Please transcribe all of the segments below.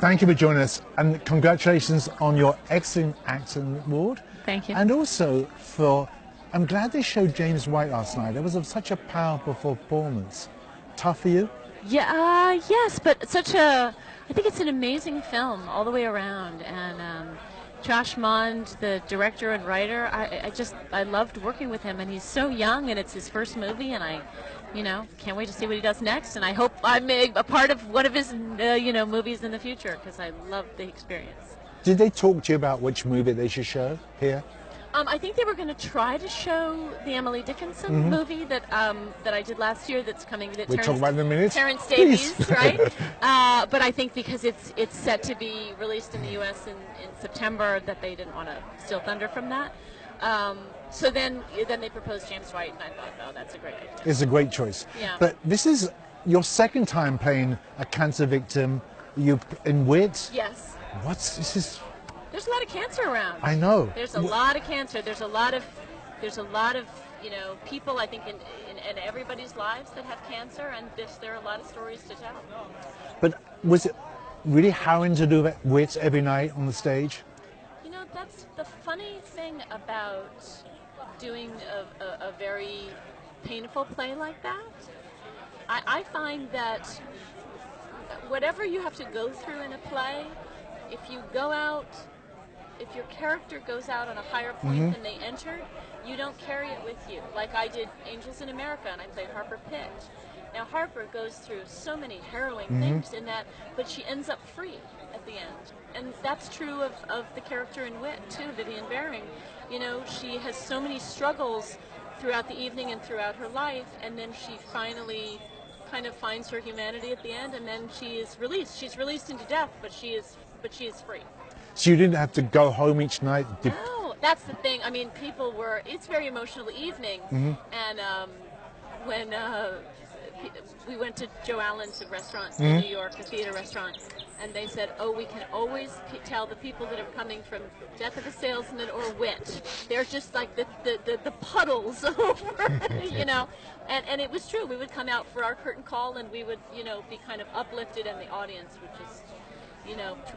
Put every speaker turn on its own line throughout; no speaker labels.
thank you for joining us, and congratulations on your excellent acting award.
Thank you.
And also I'm glad they showed James White last night. It was such a powerful performance. Tough for you?
Yeah, yes, but I think it's an amazing film all the way around. And Josh Mond, the director and writer, I loved working with him, and he's so young, and it's his first movie, and I can't wait to see what he does next, and I hope I'm a part of one of his, movies in the future, because I love the experience.
Did they talk to you about which movie they should show here?
I think they were going to try to show the Emily Dickinson movie that I did last year. That's coming.
We'll talk about it in a minute.
Terrence Davies, right? But I think because it's set to be released in the U.S. in September, that they didn't want to steal thunder from that. So then they proposed James White, and I thought, oh, that's a great idea.
It's a great choice.
Yeah.
But this is your second time playing a cancer victim. You in Wit?
Yes.
There's
a lot of cancer around.
I know.
There's a lot of cancer. There's a lot of people, I think, in everybody's lives that have cancer, and there are a lot of stories to tell.
But was it really harrowing to do Wit every night on the stage?
That's the funny thing about doing a very painful play like that. I find that whatever you have to go through in a play, if your character goes out on a higher point than they entered, you don't carry it with you. Like I did Angels in America, and I played Harper Pitt. Now Harper goes through so many harrowing things in that, but she ends up free at the end. And that's true of the character in Wit too, Vivian Baring. She has so many struggles throughout the evening and throughout her life, and then she finally kind of finds her humanity at the end, and then she is released. She's released into death, but she is free.
So you didn't have to go home each night?
No, that's the thing. I mean, it's a very emotional evening, and when we went to Joe Allen's restaurant in New York, a theater restaurant, and they said, oh, we can always tell the people that are coming from Death of a Salesman or Wit. They're just like the puddles over, And it was true. We would come out for our curtain call, and we would, be kind of uplifted, and the audience would just,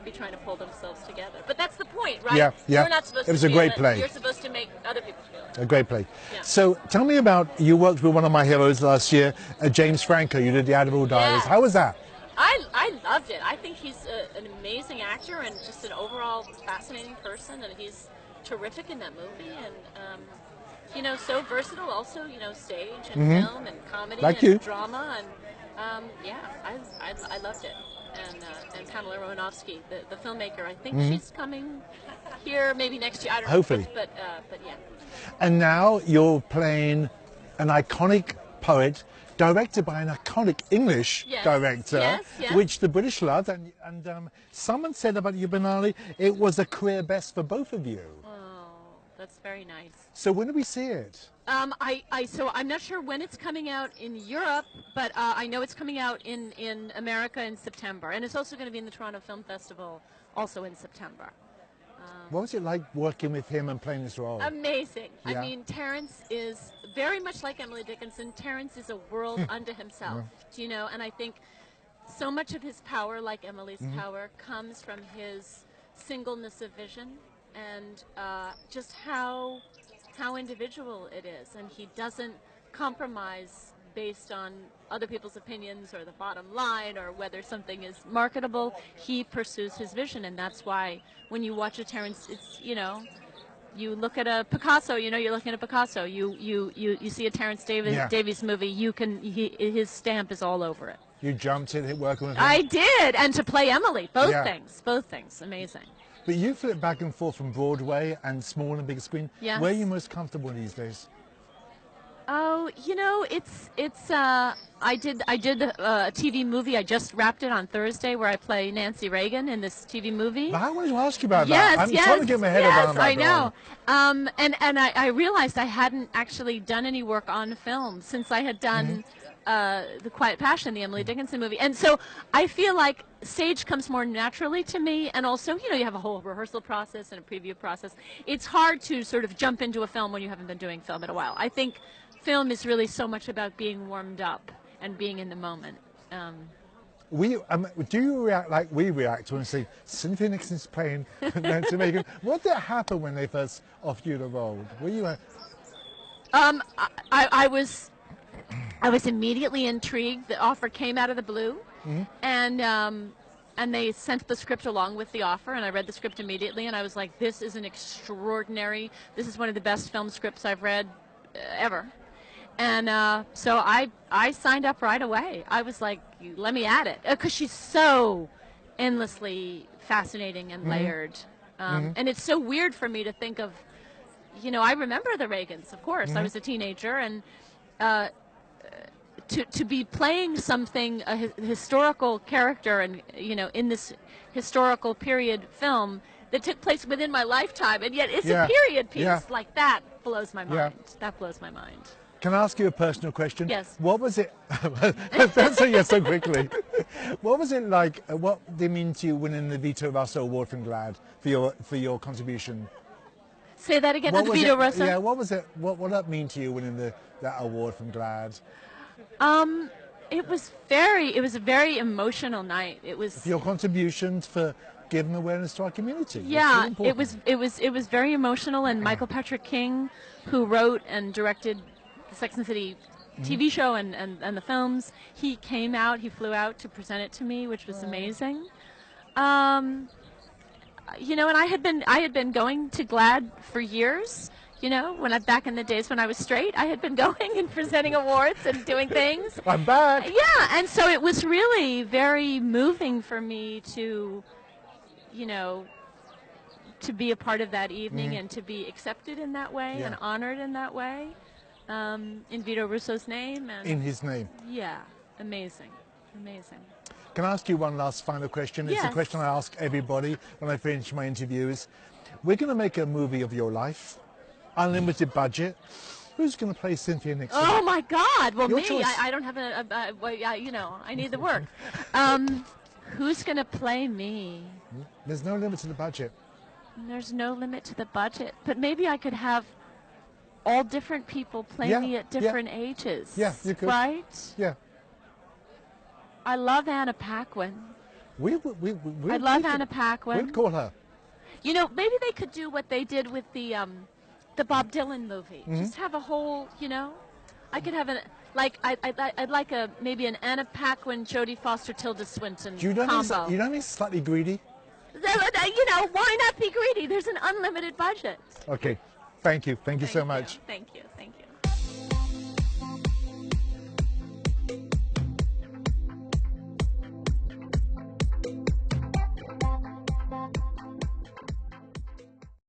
be trying to pull themselves together. But that's the point, right?
Yeah.
You're not supposed to
It was a great play.
You're supposed to make other people feel it.
A great play.
Yeah.
So tell me you worked with one of my heroes last year, James Franco. You did The Admiral Diaries.
Yes.
How was that?
I loved it. I think he's an amazing actor and just an overall fascinating person, and he's terrific in that movie, and so versatile also, stage and film and comedy and drama, and I loved it. And Pamela Aronofsky, the filmmaker, I think she's coming here maybe next year. I don't know.
Hopefully.
But yeah.
And now you're playing an iconic poet, directed by an iconic English director, which the British loved. And someone said about you, Benali, it was a career best for both of you.
Oh, that's very nice.
So when do we see it?
So I'm not sure when it's coming out in Europe, but I know it's coming out in America in September, and it's also going to be in the Toronto Film Festival also in September.
What was it like working with him and playing this role?
Amazing.
Yeah.
I mean, Terrence is very much like Emily Dickinson. Terrence is a world unto himself, and I think so much of his power, like Emily's power, comes from his singleness of vision and just how individual it is, and he doesn't compromise based on other people's opinions or the bottom line or whether something is marketable. He pursues his vision, and that's why when you watch a Terrence, it's you look at a Picasso, you're looking at a Picasso. You see a Terrence Davies movie, his stamp is all over it.
You jumped in, working with him?
I did, and to play Emily, both things, amazing.
But you flip back and forth from Broadway and small and big screen.
Yes.
Where are you most comfortable these days?
Oh, I did a TV movie. I just wrapped it on Thursday, where I play Nancy Reagan in this TV movie.
I wanted to ask you about that. I'm trying to get my head around that.
I know. And I realized I hadn't actually done any work on film since I had done The Quiet Passion, the Emily Dickinson movie. And so I feel like stage comes more naturally to me, and also, you have a whole rehearsal process and a preview process. It's hard to sort of jump into a film when you haven't been doing film in a while. I think film is really so much about being warmed up and being in the moment.
Do you react like we react when we see Cynthia Nixon's playing to make it? What did happen when they first offered you the role? Were you?
I was immediately intrigued. The offer came out of the blue, and they sent the script along with the offer, and I read the script immediately, and I was like, this is an extraordinary. This is one of the best film scripts I've read ever. And so I signed up right away. I was like, let me at it. Because she's so endlessly fascinating and layered. And it's so weird for me to think of, you know, I remember the Reagans, of course. I was a teenager. And to be playing something, a historical character, and, you know, in this historical period film that took place within my lifetime, and yet it's a period piece, like that blows my mind. That blows my mind.
Can I ask you a personal question?
Yes.
What was it? Don't say yes so quickly. What was it like? What did it mean to you winning the Vito Russo Award from GLAAD for your contribution?
Say that again. The Vito Russo.
Yeah. What was it? What did that mean to you winning that award from GLAAD?
It was a very emotional night. It was
your contributions for giving awareness to our community.
Yeah, it was very emotional, and Michael Patrick King, who wrote and directed the Sex and the City TV show and the films, he came out, he flew out to present it to me, which was amazing. You know, and I had been going to GLAAD for years. You know, back in the days when I was straight, I had been going and presenting awards and doing things.
I'm back.
Yeah, and so it was really very moving for me to, you know, to be a part of that evening and to be accepted in that way and honored in that way. In Vito Russo's name. And
in his name.
Yeah, amazing, amazing.
Can I ask you one last final question?
Yes.
It's a question I ask everybody when I finish my interviews. We're going to make a movie of your life, unlimited budget. Who's going to play Cynthia Nixon?
Oh my God! Well,
your
me.
Choice.
I don't have well, you know, I need the work. Who's going to play me?
There's no limit to the budget.
There's no limit to the budget, but maybe I could have all different people play me at different ages.
Yeah, you could.
Right?
Yeah.
I love Anna Paquin.
I
love Anna Paquin.
We'd call her.
You know, maybe they could do what they did with the Bob Dylan movie. Just have a whole, you know, I could have I'd like maybe an Anna Paquin, Jodie Foster, Tilda Swinton combo.
You don't mean slightly greedy?
You know, why not be greedy? There's an unlimited budget.
Okay. Thank you. Thank you so much.
Thank you.